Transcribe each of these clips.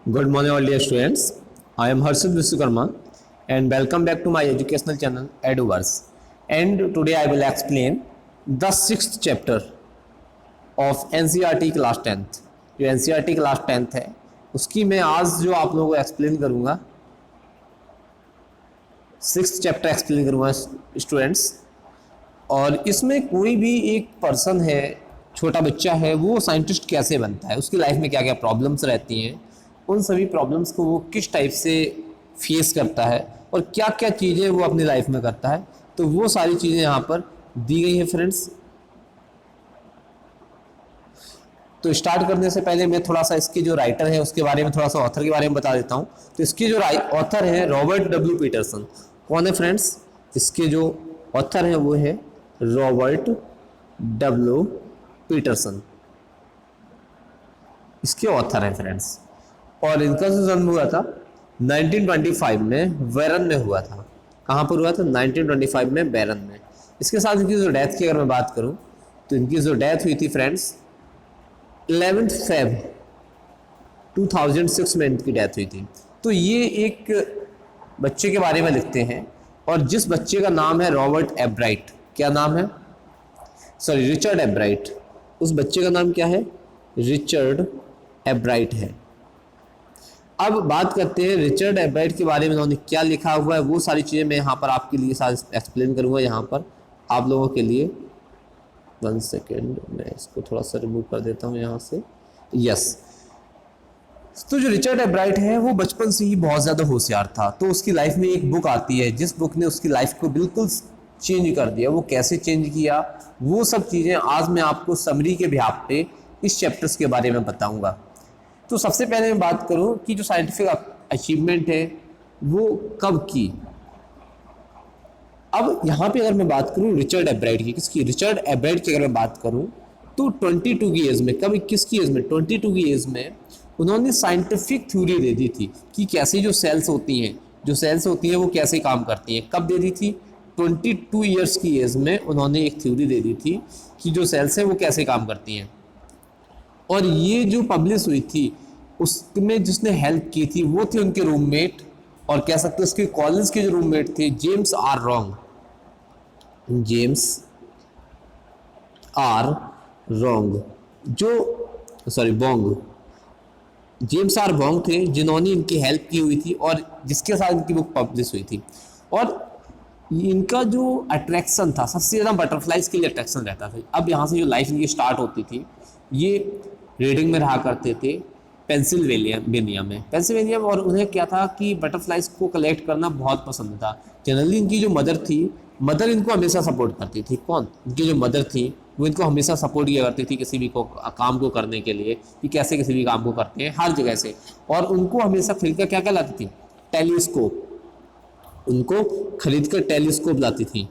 Good morning, all dear students. I am Harshit Vishwakarma and welcome back to my educational channel Eduverse. And today I will explain the sixth chapter of NCERT class 10th. जो NCERT class 10th है उसकी मैं आज जो आप लोगों को explain करूँगा, सिक्स्थ चैप्टर एक्सप्लेन करूँगा स्टूडेंट्स। और इसमें कोई भी एक पर्सन है, छोटा बच्चा है, वो साइंटिस्ट कैसे बनता है, उसकी लाइफ में क्या क्या प्रॉब्लम्स रहती हैं, उन सभी प्रॉब्लम्स को वो किस टाइप से फेस करता है और क्या क्या चीज़ें वो अपनी लाइफ में करता है, तो वो सारी चीज़ें यहाँ पर दी गई हैं फ्रेंड्स। तो स्टार्ट करने से पहले मैं थोड़ा सा इसके जो राइटर है उसके बारे में, थोड़ा सा ऑथर के बारे में बता देता हूँ। तो इसके जो ऑथर है रॉबर्ट डब्ल्यू पीटरसन। कौन है फ्रेंड्स? इसके जो ऑथर है वो है रॉबर्ट डब्ल्यू पीटरसन, इसके ऑथर है फ्रेंड्स। और इनका जो जन्म हुआ था 1925 में बैरन में हुआ था। कहाँ पर हुआ था? 1925 में बैरन में। इसके साथ इनकी जो डेथ की अगर मैं बात करूँ तो इनकी जो डेथ हुई थी फ्रेंड्स 11 फेब 2006 में इनकी डेथ हुई थी। तो ये एक बच्चे के बारे में लिखते हैं और जिस बच्चे का नाम है रॉबर्ट एब्राइट। क्या नाम है? Sorry, Richard एब्राइट। उस बच्चे का नाम क्या है? रिचर्ड एब्राइट है। अब बात करते हैं रिचर्ड एब्राइट के बारे में, उन्होंने क्या लिखा हुआ है, वो सारी चीज़ें मैं यहाँ पर आपके लिए साथ एक्सप्लेन करूँगा। यहाँ पर आप लोगों के लिए 1 सेकेंड, मैं इसको थोड़ा सा रिमूव कर देता हूँ यहाँ से। यस, तो जो रिचर्ड एब्राइट है वो बचपन से ही बहुत ज़्यादा होशियार था। तो उसकी लाइफ में एक बुक आती है जिस बुक ने उसकी लाइफ को बिल्कुल चेंज कर दिया। वो कैसे चेंज किया, वो सब चीज़ें आज मैं आपको समरी के बिहाफ पे इस चैप्टर्स के बारे में बताऊँगा। तो सबसे पहले मैं बात करूं कि जो साइंटिफिक अचीवमेंट है वो कब की। अब यहाँ पे अगर मैं बात करूं रिचर्ड एब्राइट की, किसकी? रिचर्ड एब्राइट की अगर मैं बात करूं तो 22 की एज में, कब 21 की एज में, 22 की एज में उन्होंने साइंटिफिक थ्योरी दे दी थी कि कैसे जो सेल्स होती हैं वो कैसे काम करती हैं। कब दे दी थी? 22 ईयर्स की एज में उन्होंने एक थ्योरी दे दी थी कि जो सेल्स हैं वो कैसे काम करती हैं। और ये जो पब्लिश हुई थी उसमें जिसने हेल्प की थी वो थे उनके रूममेट, और कह सकते हैं उसके कॉलेज के जो रूममेट थे जेम्स आर रॉन्ग, जो sorry Bong, James R Bong थे जिन्होंने इनकी हेल्प की हुई थी और जिसके साथ इनकी बुक पब्लिश हुई थी। और इनका जो अट्रैक्शन था, सबसे ज़्यादा बटरफ्लाइज के लिए अट्रैक्शन रहता था। अब यहाँ से जो लाइफ इनकी स्टार्ट होती थी, ये रीडिंग में रहा करते थे पेंसिल्वेनिया में। और उन्हें क्या था कि बटरफ्लाइज को कलेक्ट करना बहुत पसंद था। जनरली इनकी जो मदर इनको हमेशा सपोर्ट करती थी। कौन? इनकी जो मदर थी वो इनको हमेशा सपोर्ट किया करती थी किसी भी काम को करने के लिए, कि कैसे किसी भी काम को करते हैं हर जगह से। और उनको हमेशा खरीद कर क्या लाती थी? टेलीस्कोप। उनको खरीद कर टेलीस्कोप लाती थी,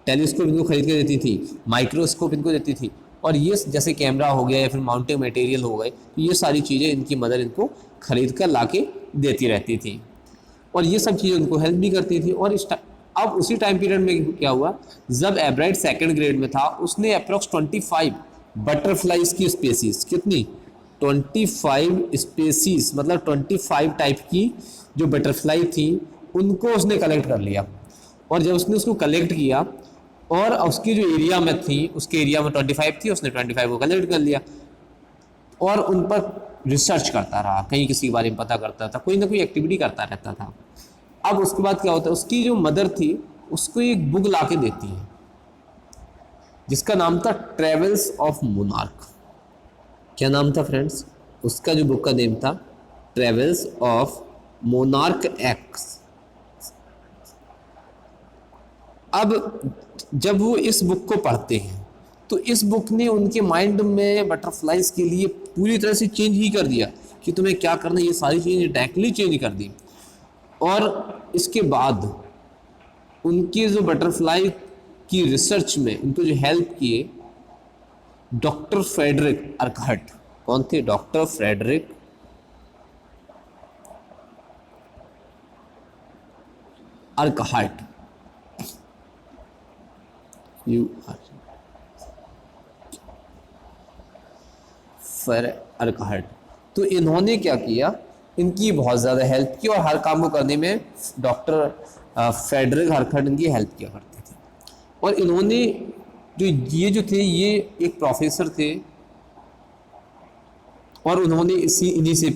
टेलीस्कोप इनको खरीद कर देती थी, माइक्रोस्कोप इनको देती थी। और ये जैसे कैमरा हो गया या फिर माउंटिंग मटेरियल हो गए, तो ये सारी चीज़ें इनकी मदर इनको खरीद कर ला के देती रहती थी और ये सब चीज़ें उनको हेल्प भी करती थी। और अब उसी टाइम पीरियड में क्या हुआ, जब एब्राइट सेकंड ग्रेड में था उसने अप्रॉक्स 25 बटरफ्लाइज की स्पेसीज, कितनी? 25 स्पेसीज, मतलब 25 टाइप की जो बटरफ्लाई थी उनको उसने कलेक्ट कर लिया। और जब उसने उसको कलेक्ट किया और उसकी जो एरिया में थी, उसके एरिया में 25 थी, उसने 25 को कलेक्ट कर लिया और उन पर रिसर्च करता रहा, कहीं किसी के बारे में पता करता था, कोई ना कोई एक्टिविटी करता रहता था। अब उसके बाद क्या होता है, उसकी जो मदर थी उसको एक बुक ला के देती है जिसका नाम था ट्रेवल्स ऑफ मोनार्क। क्या नाम था फ्रेंड्स? उसका जो बुक का नेम था ट्रेवल्स ऑफ मोनार्क एक्स। अब जब वो इस बुक को पढ़ते हैं तो इस बुक ने उनके माइंड में बटरफ्लाइज के लिए पूरी तरह से चेंज ही कर दिया कि तुम्हें क्या करना है, ये सारी चीज़ें डायरेक्टली चेंज कर दी। और इसके बाद उनके जो बटरफ्लाई की रिसर्च में उनको जो हेल्प किए डॉक्टर फ्रेडरिक अर्कहट। कौन थे? Doctor Frederick अर्कहट। अर्कहट तो इन्होंने क्या किया, इनकी बहुत ज़्यादा हेल्प की, और हर काम को करने में डॉक्टर फ्रेडरिक हरखर्ड इनकी हेल्प किया करते थे। और इन्होंने जो थे ये एक प्रोफेसर थे, और उन्होंने इन्हीं से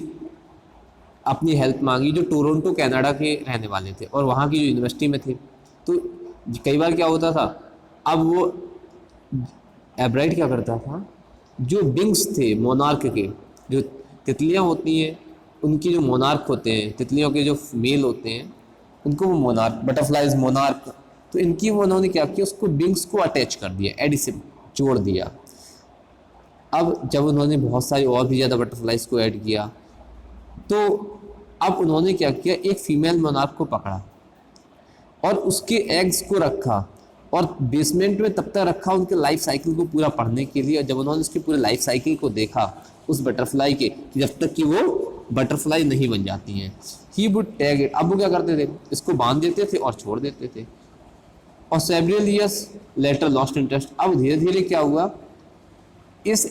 अपनी हेल्प मांगी, जो टोरंटो कनाडा के रहने वाले थे और वहाँ की जो यूनिवर्सिटी में थे। तो कई बार क्या होता था, अब वो एब्राइट क्या करता था, जो बिंग्स थे मोनार्क के, जो तितलियाँ होती हैं उनकी जो मोनार्क होते हैं, तितलियों के जो मेल होते हैं उनको वो मोनार्क, बटरफ्लाइज मोनार्क, तो इनकी वो उन्होंने क्या किया, उसको बिंग्स को अटैच कर दिया, एडिसिव जोड़ दिया। अब जब उन्होंने बहुत सारी और भी ज़्यादा बटरफ्लाइज को ऐड किया, तो अब उन्होंने क्या किया, एक फीमेल मोनार्क को पकड़ा और उसके एग्स को रखा और बेसमेंट में तब तक रखा उनके लाइफ साइकिल को पूरा पढ़ने के लिए। और जब उन्होंने उसके पूरे लाइफ साइकिल को देखा उस बटरफ्लाई के, जब तक कि वो बटरफ्लाई नहीं बन जाती हैं, ही वुड टैग इट। अब वो क्या करते थे, इसको बांध देते थे और छोड़ देते थे। और several years later lost interest. अब धीरे धीरे क्या हुआ, इस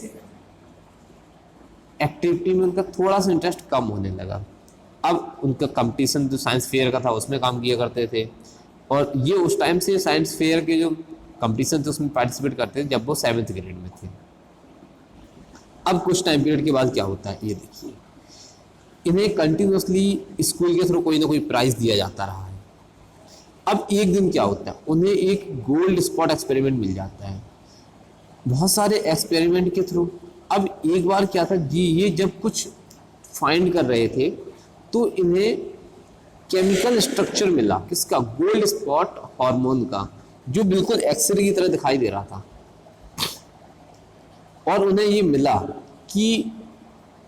एक्टिविटी में उनका थोड़ा सा इंटरेस्ट कम होने लगा। अब उनका कंपटीशन जो साइंस फेयर का था उसमें काम किया करते थे, और ये उस टाइम से साइंस फेयर के जो कंपटीशन थे उसमें पार्टिसिपेट करते थे जब वो 7th ग्रेड में थे। अब कुछ टाइम पीरियड के बाद क्या होता है, ये देखिए, इन्हें कंटिन्यूसली स्कूल के थ्रू कोई ना कोई प्राइज दिया जाता रहा है। अब एक दिन क्या होता है, उन्हें एक गोल्ड स्पॉट एक्सपेरिमेंट मिल जाता है बहुत सारे एक्सपेरिमेंट के थ्रू। अब एक बार क्या था जी, ये जब कुछ फाइंड कर रहे थे तो इन्हें केमिकल स्ट्रक्चर मिला, किसका, गोल्ड स्पॉट हार्मोन का, जो बिल्कुल एक्सरे की तरह दिखाई दे रहा था। और उन्हें ये मिला कि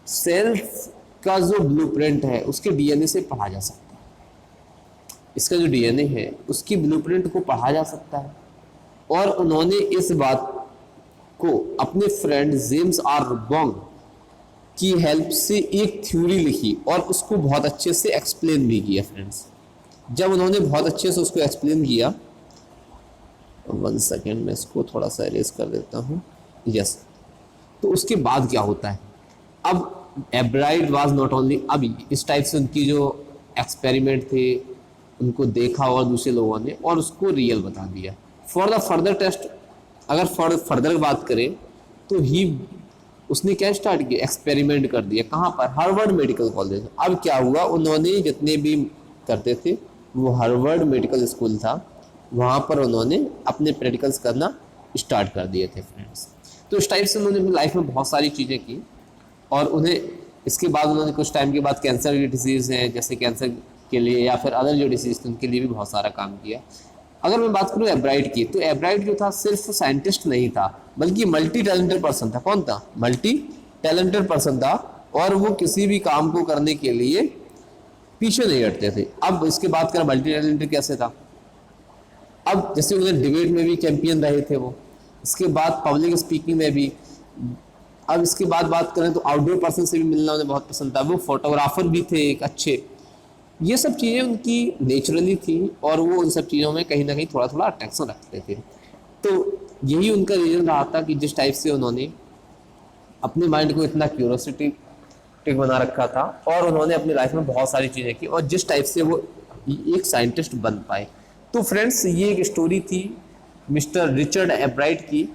सेल्स का जो ब्लूप्रिंट है उसके डीएनए से पढ़ा जा सकता है, इसका जो डीएनए है उसकी ब्लूप्रिंट को पढ़ा जा सकता है। और उन्होंने इस बात को अपने फ्रेंड जेम्स आर बोंग की हेल्प से एक थ्योरी लिखी और उसको बहुत अच्छे से एक्सप्लेन भी किया। फ्रेंड्स, जब उन्होंने बहुत अच्छे से उसको एक्सप्लेन किया, 1 सेकेंड मैं इसको थोड़ा सा इरेज कर देता हूँ, यस। तो उसके बाद क्या होता है, अब एब्राइट वाज नॉट ओनली, अब इस टाइप से उनकी जो एक्सपेरिमेंट थे उनको देखा और दूसरे लोगों ने और उसको रियल बता दिया। फॉर द फर्दर टेस्ट, अगर फर्दर बात करें तो उसने क्या स्टार्ट किया, एक्सपेरिमेंट कर दिया। कहाँ पर, हार्वर्ड मेडिकल कॉलेज। अब क्या हुआ, उन्होंने जितने भी करते थे वो हार्वर्ड मेडिकल स्कूल था, वहाँ पर उन्होंने अपने प्रैक्टिकल्स करना स्टार्ट कर दिए थे। फ्रेंड्स, तो इस टाइप से उन्होंने अपनी लाइफ में बहुत सारी चीज़ें की। और उन्हें इसके बाद उन्होंने कुछ टाइम के बाद कैंसर की डिसीज़ हैं, जैसे कैंसर के लिए या फिर अदर जो डिसीज़ थे उनके लिए भी बहुत सारा काम किया। अगर मैं बात करूँ एब्राइट की, तो एब्राइट जो था सिर्फ साइंटिस्ट नहीं था बल्कि मल्टी टैलेंटेड पर्सन था। कौन था, मल्टी टैलेंटेड पर्सन था, और वो किसी भी काम को करने के लिए पीछे नहीं हटते थे। अब इसके बात करें मल्टी टैलेंटेड कैसे था, अब जैसे उन्हें डिबेट में भी चैंपियन रहे थे वो, इसके बाद पब्लिक स्पीकिंग में भी। अब इसके बाद बात करें तो आउटडोर पर्सन से भी मिलना उन्हें बहुत पसंद था, वो फोटोग्राफर भी थे एक अच्छे। ये सब चीज़ें उनकी नेचुरली थी और वो उन सब चीज़ों में कहीं ना कहीं थोड़ा थोड़ा अट्रैक्शन रखते थे। तो यही उनका रीज़न रहा था कि जिस टाइप से उन्होंने अपने माइंड को इतना क्यूरोसिटी बना रखा था और उन्होंने अपनी लाइफ में बहुत सारी चीज़ें की और जिस टाइप से वो एक साइंटिस्ट बन पाए। तो फ्रेंड्स, ये एक स्टोरी थी मिस्टर रिचर्ड एब्राइट की,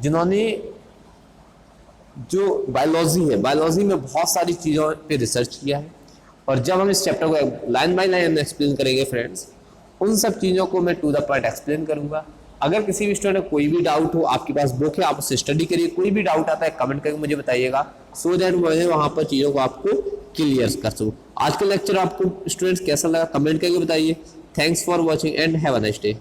जिन्होंने जो बायोलॉजी है, बायोलॉजी में बहुत सारी चीज़ों पे रिसर्च किया है। और जब हम इस चैप्टर को लाइन बाय लाइन एक्सप्लेन करेंगे फ्रेंड्स, उन सब चीज़ों को मैं टू द पॉइंट एक्सप्लेन करूंगा। अगर किसी भी स्टूडेंट में कोई भी डाउट हो, आपके पास बुक है, आप उससे स्टडी करिए। कोई भी डाउट आता है कमेंट करके मुझे बताइएगा, सो दैट मैं वहाँ पर चीज़ों को आपको क्लियर कर सकूँ। आज का लेक्चर आपको स्टूडेंट्स कैसा लगा कमेंट करके बताइए। Thanks for watching and have a nice day.